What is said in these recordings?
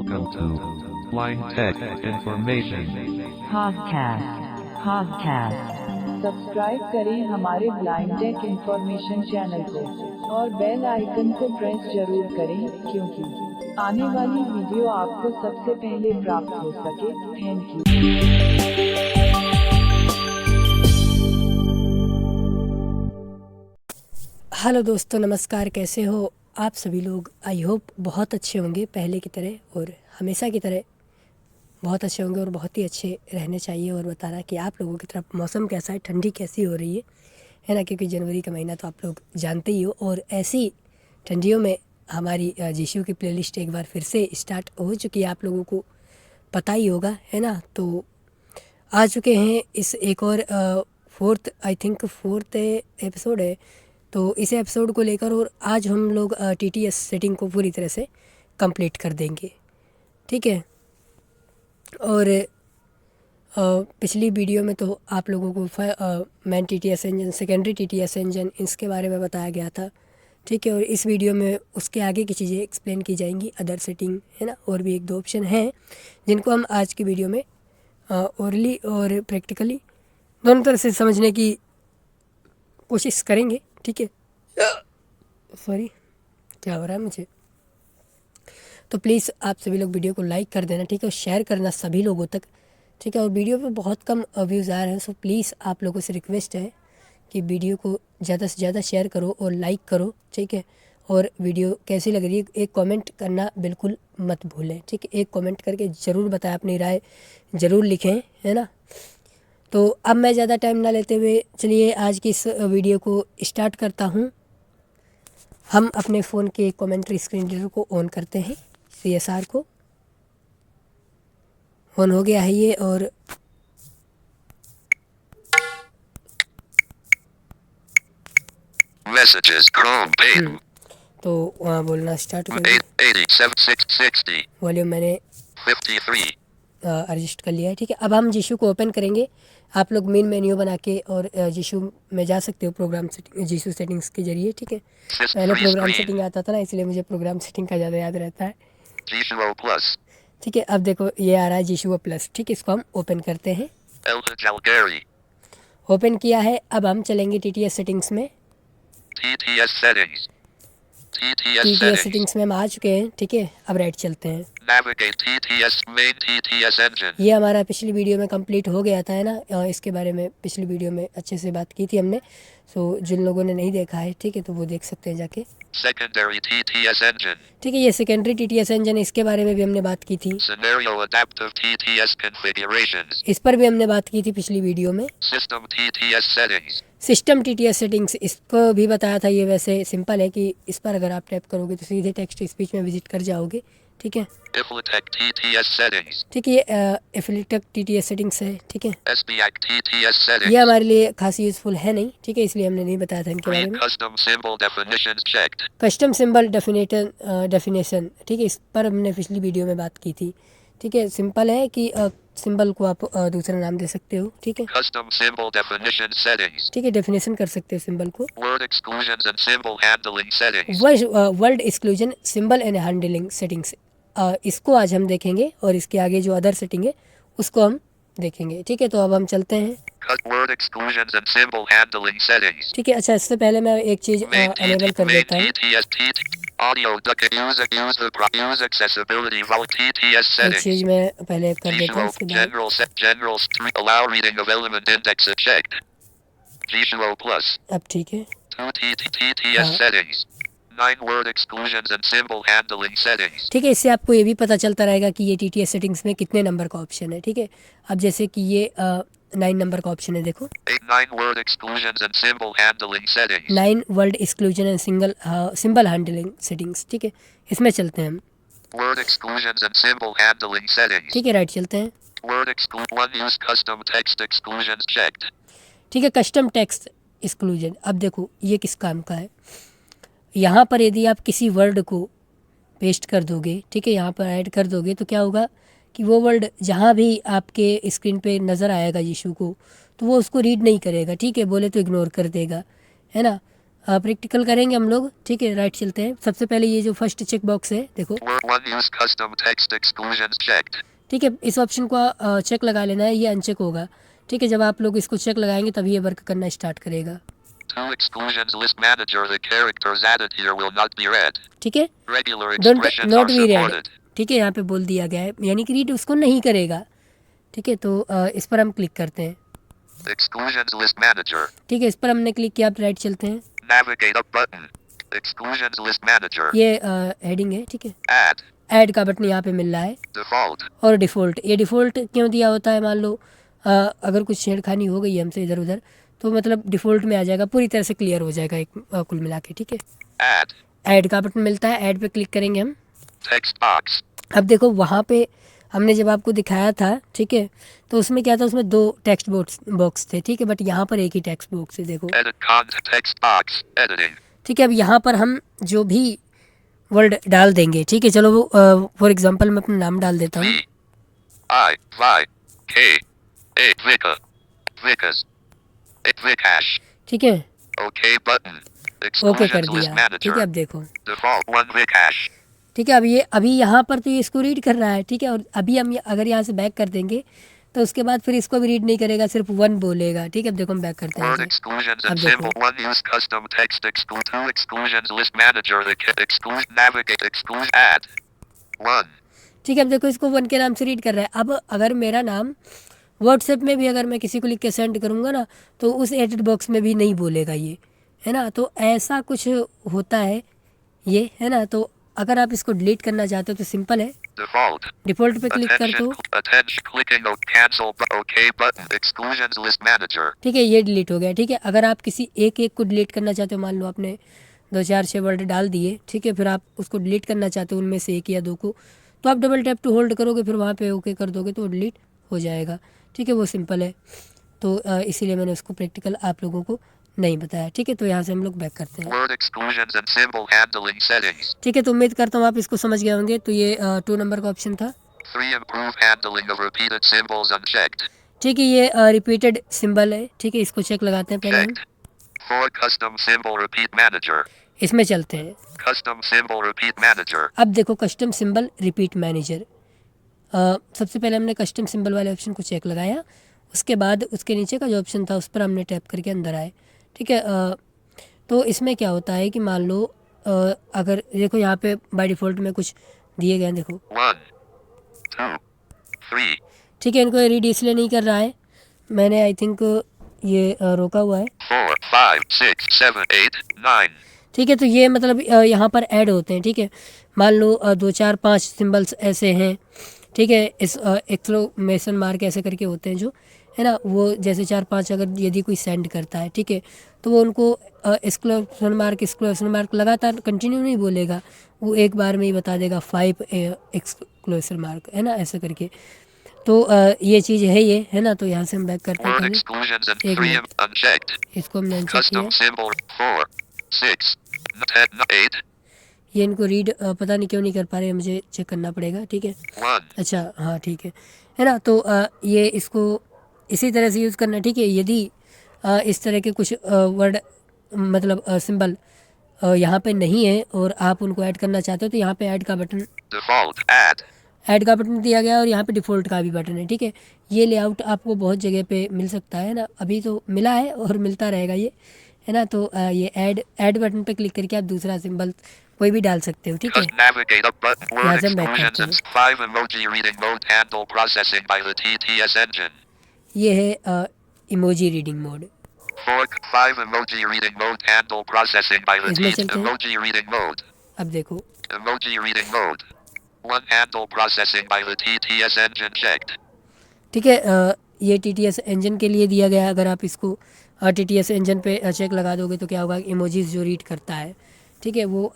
Welcome to Blind Tech Information Podcast. Subscribe करें हमारे blind take information channel को और बेल आइकन को प्रेस जरूर करें क्योंकि आने वाली वीडियो आपको सबसे पहले प्राप्त हो सके। Thank you. हेलो दोस्तों, नमस्कार। कैसे हो आप सभी लोग? आई होप बहुत अच्छे होंगे, पहले की तरह और हमेशा की तरह बहुत अच्छे होंगे और बहुत ही अच्छे रहने चाहिए। और बताना कि आप लोगों की तरफ मौसम कैसा है, ठंडी कैसी हो रही है ना? क्योंकि जनवरी का महीना तो आप लोग जानते ही हो। और ऐसी ठंडियों में हमारी जीशू की प्लेलिस्ट एक बार फिर से स्टार्ट हो चुकी है, आप लोगों को पता ही होगा, है ना? तो आ चुके हैं इस एक और फोर्थ एपिसोड है। तो इस एपिसोड को लेकर और आज हम लोग TTS सेटिंग को पूरी तरह से कंप्लीट कर देंगे, ठीक है? और पिछली वीडियो में तो आप लोगों को main TTS engine, secondary TTS engine, इसके बारे में बताया गया था, ठीक है? और इस वीडियो में उसके आगे की चीज़ें एक्सप्लेन की जाएंगी, अदर सेटिंग, है ना? और भी एक दो ऑप्शन हैं जिनको हम आज की वीडियो में ओरली और प्रैक्टिकली दोनों तरह से समझने की कोशिश करेंगे, ठीक है? सॉरी, क्या हो रहा है मुझे? तो प्लीज़ आप सभी लोग वीडियो को लाइक कर देना, ठीक है? और शेयर करना सभी लोगों तक, ठीक है? और वीडियो पे बहुत कम व्यूज़ आ रहे हैं, सो प्लीज़ आप लोगों से रिक्वेस्ट है कि वीडियो को ज़्यादा से ज़्यादा शेयर करो और लाइक करो, ठीक है? और वीडियो कैसी लग रही है एक कमेंट करना बिल्कुल मत भूलें, ठीक है? एक कमेंट करके ज़रूर बताएं, अपनी राय ज़रूर लिखें, है ना? तो अब मैं ज़्यादा टाइम ना लेते हुए चलिए आज की इस वीडियो को स्टार्ट करता हूँ। हम अपने फ़ोन के कमेंट्री स्क्रीन रीडर को ऑन करते हैं, CSR को ऑन हो गया है ये। और Messages Chrome pane तो वहाँ बोलना स्टार्ट करें। 87 वॉल्यूम मैंने 53 एडजस्ट कर लिया है, ठीक है? अब हम जीशू को ओपन करेंगे। आप लोग मेन मेन्यू बना के और जीशू में जा सकते हो प्रोग्राम सेटिंग, जीशू सेटिंग्स के जरिए, ठीक है? पहले प्रोग्राम सेटिंग आता था ना, इसलिए मुझे प्रोग्राम सेटिंग का ज़्यादा याद रहता है, Jishuo Plus ठीक है? अब देखो ये आ रहा है जीशू प्लस, ठीक है? इसको हम ओपन करते हैं। Elta Calgary ओपन किया है। अब हम चलेंगे TTS सेटिंग्स में। TTS settings TTS TTS settings settings में हम आ चुके हैं, ठीक है? अब राइट चलते हैं। Navigate TTS main TTS engine ये हमारा पिछली वीडियो में कंप्लीट हो गया था, है ना? इसके बारे में पिछली वीडियो में अच्छे से बात की थी हमने। सो जिन लोगों ने नहीं देखा है, ठीक है, तो वो देख सकते हैं जाके, Secondary TTS engine ठीक है? ये सेकेंडरी TTS इंजन, इसके बारे में भी हमने बात की थी, Scenario adaptive TTS configurations इस पर भी हमने बात की थी पिछली वीडियो में। System TTS settings system TTS settings, इसको भी बताया था। ये वैसे सिंपल है कि इस पर अगर आप टैप करोगे तो सीधे टेक्स्ट स्पीच में विजिट कर जाओगे, ठीक है? Iflitec TTS settings ठीक है, ये एफिलिटेक TTS सेटिंग्स है, ठीक है? SBAC TTS ये settings हमारे लिए खासी यूज़फुल है नहीं, ठीक है? इसलिए हमने नहीं बताया था इनके बारे Read में। custom symbol definitions checked custom symbol definition, ठीक है? इस पर हमने पिछली वीडियो में बात की थी, ठीक है? सिंपल है कि सिंबल को आप दूसरा नाम दे सकते हो, ठीक है? Custom symbol definition settings ठीक है, डेफिनेशन कर सकते हो सिंबल को। Word exclusions and symbol handling settings word exclusion symbol and handling settings, इसको आज हम देखेंगे और इसके आगे जो अदर सेटिंग है उसको हम देखेंगे, ठीक है? तो अब हम चलते हैं, Cut word exclusions and symbol handling settings ठीक है? अच्छा, इससे पहले मैं एक चीज़ अनेबल कर देता हूँ। Audio duck use accessibility vol TTS एक settings चीज़ मैं पहले कर देता हूँ, उसके बाद general set generals 3 allow reading of element index checked Jishuo Plus अब ठीक है। 2 TTS settings 9 word exclusions and symbol handling settings ठीक है, इससे आपको ये भी पता चलता रहेगा कि ये TTS सेटिंग्स में कितने नंबर का ऑप्शन है, ठीक है? अब जैसे कि ये 9 नंबर का ऑप्शन है, देखो 9 word exclusions and symbol handling settings 9 word exclusion and symbol handling settings, ठीक है? इसमें चलते हैं हम, word exclusions and symbol handling settings ठीक है? राइट चलते हैं, word exclude one use custom text exclusions checked ठीक है? कस्टम टेक्स्ट एक्सक्लूजन, अब देखो ये किस काम का है। यहाँ पर यदि आप किसी वर्ड को पेस्ट कर दोगे, ठीक है, यहाँ पर ऐड कर दोगे, तो क्या होगा कि वो वर्ड जहाँ भी आपके स्क्रीन पे नज़र आएगा यीशु को, तो वो उसको रीड नहीं करेगा, ठीक है? बोले तो इग्नोर कर देगा, है ना? प्रैक्टिकल करेंगे हम लोग, ठीक है। राइट चलते हैं। सबसे पहले ये जो फर्स्ट चेक बॉक्स है देखो, Word 1 use custom text exclusions checked. ठीक है, इस ऑप्शन को चेक लगा लेना है, ये अनचेक होगा, ठीक है। जब आप लोग इसको चेक लगाएंगे तभी ये वर्क करना स्टार्ट करेगा। 2 exclusions list manager. The characters added here will not be read. ठीक है, Regular don't expressions not are be read, supported. ठीक है, यहाँ पे बोल दिया गया है, यानी कि रीड उसको नहीं करेगा, ठीक है। तो इस पर हम क्लिक करते हैं, Exclusions list manager. ठीक है। इस पर हमने क्लिक किया, आप राइट चलते हैं। Navigate up button. Exclusions list manager. ये हेडिंग है, ठीक है। Add. ऐड का बटन यहाँ पे मिल रहा है, Default. और डिफ़ॉल्ट, ये डिफ़ॉल्ट क्यों दिया होता है, मान लो अगर कुछ छेड़खानी हो गई है हमसे इधर उधर, तो मतलब डिफ़ॉल्ट में आ जाएगा, पूरी तरह से क्लियर हो जाएगा एक कुल मिला के, ठीक है। Add. ऐड का बटन मिलता है, ऐड पे क्लिक करेंगे हम। Text box. अब देखो वहाँ पे हमने जब आपको दिखाया था, ठीक है, तो उसमें क्या था, उसमें 2 टेक्स्ट बॉक्स थे, ठीक है, बट यहाँ पर एक ही टेक्स्ट बॉक्स है, देखो, Edit content text box. Editing. ठीक है। अब यहाँ पर हम जो भी वर्ड डाल देंगे, ठीक है, चलो फॉर एग्जांपल मैं अपना नाम डाल देता हूँ, V. I. Vi. K. A. Vika. Vikas. Vikash. ठीक है, OK button. ओके कर Exclusions list दिया, ठीक है। manager. अब देखो, Default 1 Vikash. ठीक है, अभी यहाँ पर तो ये इसको रीड कर रहा है, ठीक है, और अभी हम अगर यहाँ से बैक कर देंगे तो उसके बाद फिर इसको भी रीड नहीं करेगा, सिर्फ 1 बोलेगा, ठीक है। अब देखो हम बैक करते हैं Word यहाँ से। exclusions अब and देखो, symbol 1 use custom text exclude 2 exclusions list manager. The exclude navigate exclude add 1. ठीक है। अब देखो इसको 1 के नाम से रीड कर रहा है। अब अगर मेरा नाम व्हाट्सएप में भी अगर मैं किसी को लिख के सेंड करूँगा ना, तो उस एडिट बॉक्स में भी नहीं बोलेगा ये, है ना। तो ऐसा कुछ होता है ये, है ना। तो अगर आप इसको डिलीट करना चाहते हो तो सिंपल है, Default. डिफ़ॉल्ट पे क्लिक कर दो, Attention clicking on cancel OK button. Exclusions list manager. ठीक है, ये डिलीट हो गया, ठीक है। अगर आप किसी एक को डिलीट करना चाहते हो, मान लो आपने 2 4 6 वर्ड डाल दिए, ठीक है, फिर आप उसको डिलीट करना चाहते हो उनमें से 1 या 2 को, तो आप डबल टैप टू होल्ड करोगे, फिर वहाँ पे ओके कर दोगे तो डिलीट हो जाएगा, ठीक है। वो सिंपल है, तो इसीलिए मैंने उसको प्रैक्टिकल आप लोगों को नहीं बताया, ठीक है। तो यहाँ से हम लोग बैक करते हैं, Word exclusions and symbol handling settings. ठीक है। तो उम्मीद करता हूँ आप इसको समझ गए होंगे। तो ये 2 नंबर का ऑप्शन था, 3 improve handling of repeated symbols unchecked. ठीक है। ये रिपीटेड सिंबल है, ठीक है, इसको चेक लगाते हैं पहले हम, Checked. 4 custom symbol repeat manager. इसमें चलते हैं। Custom symbol repeat manager. अब देखो कस्टम सिंबल रिपीट मैनेजर, सबसे पहले हमने कस्टम सिंबल वाले ऑप्शन को चेक लगाया, उसके बाद उसके नीचे का जो ऑप्शन था उस पर हमने टैप करके अंदर आए, ठीक है। तो इसमें क्या होता है कि मान लो अगर देखो यहाँ पे बाय डिफ़ॉल्ट में कुछ दिए गए हैं, देखो, 1, 2, 3, ठीक है। इनको रीड इसलिए नहीं कर रहा है, मैंने आई थिंक ये रोका हुआ है, 4, 5, 6, 7, 8, 9. ठीक है। तो ये मतलब यहाँ पर ऐड होते हैं, ठीक है। मान लो 2 4 5 सिंबल्स ऐसे हैं, ठीक है, इस एक्सक्लेमेशन मार्क ऐसे करके होते हैं जो, है ना, वो जैसे 4 5 अगर यदि कोई सेंड करता है, ठीक है, तो वो उनको एक्सक्लेमेशन मार्क लगातार कंटिन्यू नहीं बोलेगा, वो एक बार में ही बता देगा 5 एक्सक्लेमेशन मार्क, है ना, ऐसे करके। तो ये चीज़ है ये, है ना। तो यहाँ से हम बैक करते हैं Word पहले, exclusions and एक 3 मिनट, unchecked. इसको हमने अनचेक किया, Custom symbol 4, 6, 10, 8, ये इनको रीड पता नहीं क्यों नहीं कर पा रहे, मुझे चेक करना पड़ेगा, ठीक है। 1. अच्छा हाँ ठीक है ना। तो ये इसको इसी तरह से यूज़ करना, ठीक है। यदि इस तरह के कुछ वर्ड मतलब सिंबल यहाँ पे नहीं है और आप उनको ऐड करना चाहते हो, तो यहाँ पे ऐड का बटन, Default add. ऐड का बटन दिया गया और यहाँ पे डिफ़ॉल्ट का भी बटन है, ठीक है। ये लेआउट आपको बहुत जगह पे मिल सकता है ना, अभी तो मिला है और मिलता रहेगा ये, है ना। तो ये ऐड बटन पे क्लिक करके आप दूसरा सिंबल कोई भी डाल सकते हो, ठीक है। Just navigate up button. Word Yes, I'm back, exclusions and 5 emoji reading mode handle processing by the TTS engine. ये है emoji reading mode, 5 emoji reading mode handle processing by the इसमें चलते हैं। emoji reading mode. अब देखो, Emoji reading mode. 1 handle processing by the TTS engine checked. ठीक है, ये TTS इंजन के लिए दिया गया है। अगर आप इसको TTS इंजन पे चेक लगा दोगे तो क्या होगा, इमोजीज जो रीड करता है, ठीक है, वो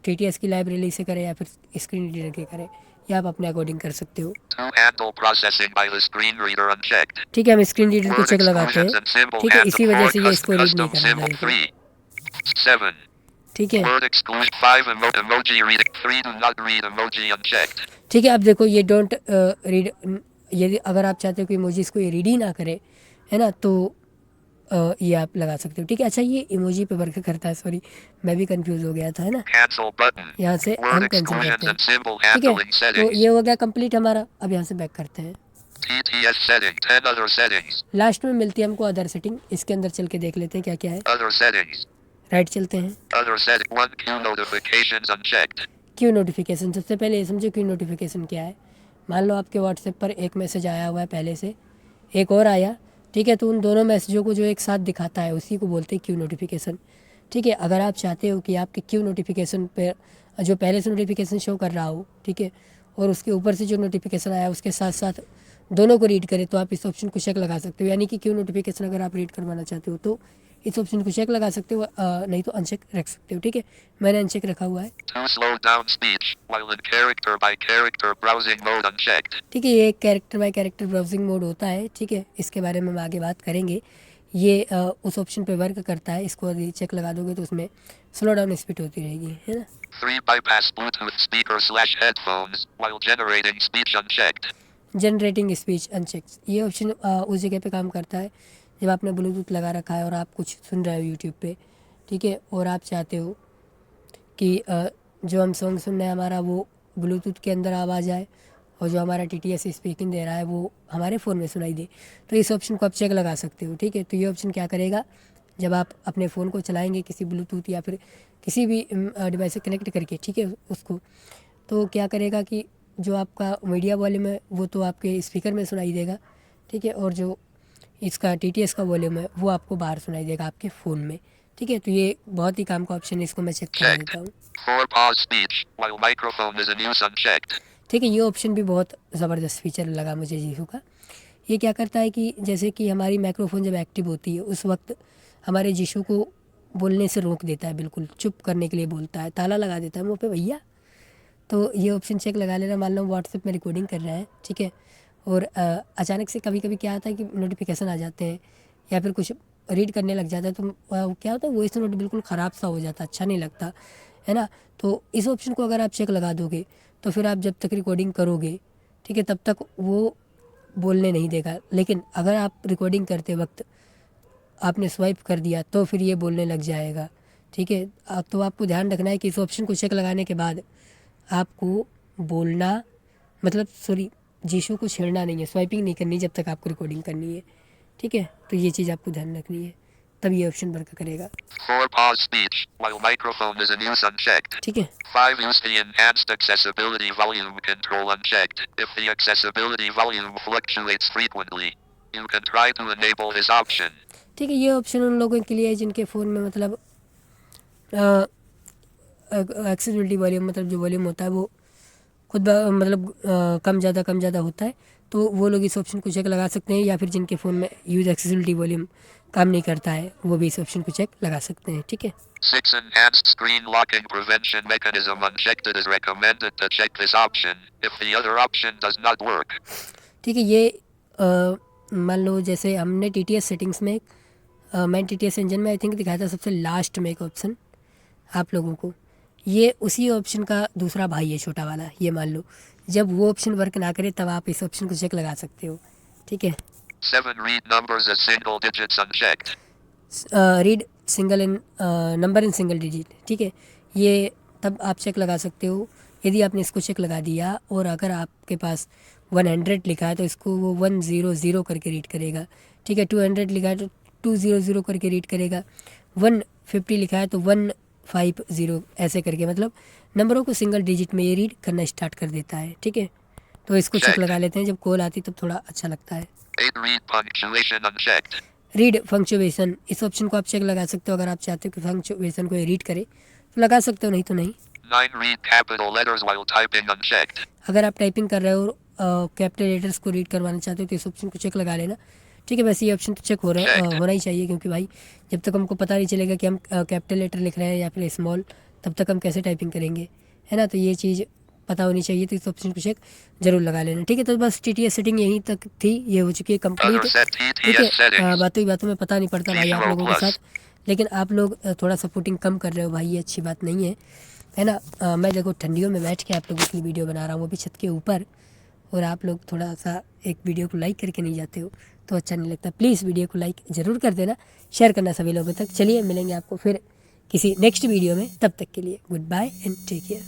TTS की लाइब्रेरी से करे या फिर स्क्रीन रीडर के करे, या आप अपने अकॉर्डिंग कर सकते हो, 2 handle processing by the screen reader unchecked. ठीक है। हम स्क्रीन रीडर को Word चेक लगाते exclusions हैं, and symbol ठीक है, handle इसी वजह 4 से ये इसको रीड नहीं custom कर रहा symbol है, 3, 7. ठीक है, Word exclusion 5 emoji reading 3 do not read emoji unchecked. ठीक है। अब देखो ये डोंट रीड, यदि अगर आप चाहते हो कि इमोजीज को ये रीड ही ना करे, है ना, तो ये आप लगा सकते हो, ठीक है। अच्छा, ये इमोजी पे वर्क करता है, सॉरी मैं भी कंफ्यूज हो गया था, है ना। Cancel button. यहाँ से Word हम कैंसिल exclusions करते हैं, and symbol ठीक है। handling तो settings. ये हो गया कंप्लीट हमारा। अब यहाँ से बैक करते हैं। TTS setting. 10 other settings. Last में मिलती है हमको अदर सेटिंग, इसके अंदर चल के देख लेते हैं क्या क्या है। Other settings. राइट चलते हैं। Other setting. 1 Q notifications unchecked. Q notification, सबसे पहले ये समझो क्यू नोटिफिकेशन क्या है। मान लो आपके व्हाट्सएप पर एक मैसेज आया हुआ है, पहले से एक और आया, ठीक है। तो उन दोनों मैसेजों को जो एक साथ दिखाता है उसी को बोलते हैं क्यू नोटिफिकेशन, ठीक है। अगर आप चाहते हो कि आपके क्यू नोटिफिकेशन पे जो पहले से नोटिफिकेशन शो कर रहा हो, ठीक है, और उसके ऊपर से जो नोटिफिकेशन आया उसके साथ साथ दोनों को रीड करे, तो आप इस ऑप्शन को चेक लगा सकते हो। यानी कि क्यू नोटिफिकेशन अगर आप रीड करवाना चाहते हो तो इस ऑप्शन को चेक लगा सकते हो, नहीं तो अनचेक रख सकते हो, ठीक है। मैंने अनचेक रखा हुआ है। To slow down speech while in character by character browsing mode unchecked. ठीक है, ये character bye character browsing mode होता है, ठीक है। इसके बारे में हम आगे बात करेंगे। ये उस ऑप्शन पे वर्क करता है, इसको यदि चेक लगा दोगे तो उसमें स्लो डाउन स्पीड होती रहेगी, है ना। 3 bypass Bluetooth speaker/headphones while generating speech unchecked. Generating speech uncheck, ये ऑप्शन उस जगह पे काम करता है जब आपने ब्लूटूथ लगा रखा है और आप कुछ सुन रहे हो यूट्यूब पे, ठीक है, और आप चाहते हो कि जो हम सॉन्ग सुन रहे हैं हमारा वो ब्लूटूथ के अंदर आवाज़ आए और जो हमारा TTS स्पीकिंग दे रहा है वो हमारे फ़ोन में सुनाई दे, तो इस ऑप्शन को आप चेक लगा सकते हो, ठीक है। तो ये ऑप्शन क्या करेगा, जब आप अपने फ़ोन को चलाएंगे किसी ब्लूटूथ या फिर किसी भी डिवाइस से कनेक्ट करके, ठीक है, उसको, तो क्या करेगा कि जो आपका मीडिया वॉल्यूम है वो तो आपके स्पीकर में सुनाई देगा, ठीक है, और जो इसका TTS का वॉल्यूम है वो आपको बाहर सुनाई देगा आपके फ़ोन में, ठीक है। तो ये बहुत ही काम का ऑप्शन है, इसको मैं चेक कर देता हूँ। 4 pause speech while microphone is in use unchecked. ठीक है, ये ऑप्शन भी बहुत ज़बरदस्त फीचर लगा मुझे जीशू का। ये क्या करता है कि जैसे कि हमारी माइक्रोफोन जब एक्टिव होती है उस वक्त हमारे जीशू को बोलने से रोक देता है, बिल्कुल चुप करने के लिए बोलता है, ताला लगा देता है मुँह पे भैया। तो ये ऑप्शन चेक लगा लेना। मान लो व्हाट्सएप में रिकॉर्डिंग कर रहे हैं, ठीक है, और अचानक से कभी कभी क्या होता है कि नोटिफिकेशन आ जाते हैं या फिर कुछ रीड करने लग जाता है, तो क्या होता है वॉइस नोट बिल्कुल ख़राब सा हो जाता है, अच्छा नहीं लगता, है ना। तो इस ऑप्शन को अगर आप चेक लगा दोगे तो फिर आप जब तक रिकॉर्डिंग करोगे, ठीक है, तब तक वो बोलने नहीं देगा। लेकिन अगर आप रिकॉर्डिंग करते वक्त आपने स्वाइप कर दिया तो फिर ये बोलने लग जाएगा, ठीक है। तो आपको ध्यान रखना है कि इस ऑप्शन को चेक लगाने के बाद आपको बोलना मतलब सॉरी जीशू को छेड़ना नहीं है, स्वाइपिंग नहीं करनी जब तक आपको रिकॉर्डिंग करनी है, ठीक है। तो ये चीज़ आपको ध्यान रखनी है, तब ये ऑप्शन वर्क करेगा। 4 pause speech while microphone is in use unchecked. ठीक है, 5 use the enhanced accessibility volume control unchecked. If the accessibility volume fluctuates frequently, you can try to enable this option. ठीक है, ये ऑप्शन उन लोगों के लिए है जिनके फ़ोन में मतलब एक्सेसिबिलिटी वॉल्यूम मतलब जो वॉल्यूम होता है वो खुद मतलब कम ज़्यादा होता है, तो वो लोग इस ऑप्शन को चेक लगा सकते हैं। या फिर जिनके फ़ोन में यूज एक्सेसिबिलिटी वॉल्यूम काम नहीं करता है वो भी इस ऑप्शन को चेक लगा सकते हैं, ठीक है। 6 enhanced screen locking prevention mechanism unchecked. It is recommended to check this option if the other option does not work. ठीक है, ये मान लो जैसे हमने TTS सेटिंग्स में मैं TTS इंजन में आई थिंक दिखाया था सबसे लास्ट में एक ऑप्शन आप लोगों को, ये उसी ऑप्शन का दूसरा भाई है छोटा वाला। ये मान लो जब वो ऑप्शन वर्क ना करे तब आप इस ऑप्शन को चेक लगा सकते हो, ठीक है। 7 read numbers as single digits unchecked. Read single in number in single digit, ठीक है, ये तब आप चेक लगा सकते हो यदि आपने इसको चेक लगा दिया और अगर आपके पास 100 लिखा है तो इसको वो 100 करके रीड करेगा, ठीक है। 200 लिखा है तो 200 करके रीड करेगा, 150 लिखा है तो 150 ऐसे करके मतलब नंबरों को सिंगल डिजिट में ये रीड करना स्टार्ट कर देता है, ठीक है। तो इसको चेक लगा लेते हैं, जब कॉल आती तब थोड़ा अच्छा लगता है। 8 read punctuation unchecked. रीड फंक्चुएशन, इस ऑप्शन को आप चेक लगा सकते हो। अगर आप चाहते हो कि फंक्चुएशन को ये रीड करे तो लगा सकते हो, नहीं तो नहीं। 9 read capital letters while typing unchecked. अगर आप टाइपिंग कर रहे हो कैपिटल लेटर्स को रीड करवाना चाहते हो तो इस ऑप्शन को चेक लगा लेना, ठीक है। वैसे ये ऑप्शन तो चेक होना ही चाहिए, क्योंकि भाई जब तक हमको पता नहीं चलेगा कि हम कैपिटल लेटर लिख रहे हैं या फिर स्मॉल, तब तक हम कैसे टाइपिंग करेंगे, है ना। तो ये चीज़ पता होनी चाहिए, तो इस ऑप्शन को चेक जरूर लगा लेना, ठीक है। तो बस TTS सेटिंग यहीं तक थी, ये हो चुकी है कंप्लीट, Other set ठीक TTS है। settings. बातों में पता नहीं पड़ता भाई आप लोगों के साथ, लेकिन आप लोग थोड़ा सपोर्टिंग कम कर रहे हो भाई, ये अच्छी बात नहीं है ना। मैं देखो ठंडियों में बैठ के आप लोगों के लिए वीडियो बना रहा हूँ, वो भी छत के ऊपर, और आप लोग थोड़ा सा एक वीडियो को लाइक करके नहीं जाते हो तो अच्छा नहीं लगता। प्लीज़ वीडियो को लाइक ज़रूर कर देना, शेयर करना सभी लोगों तक। चलिए मिलेंगे आपको फिर किसी नेक्स्ट वीडियो में, तब तक के लिए goodbye and take care.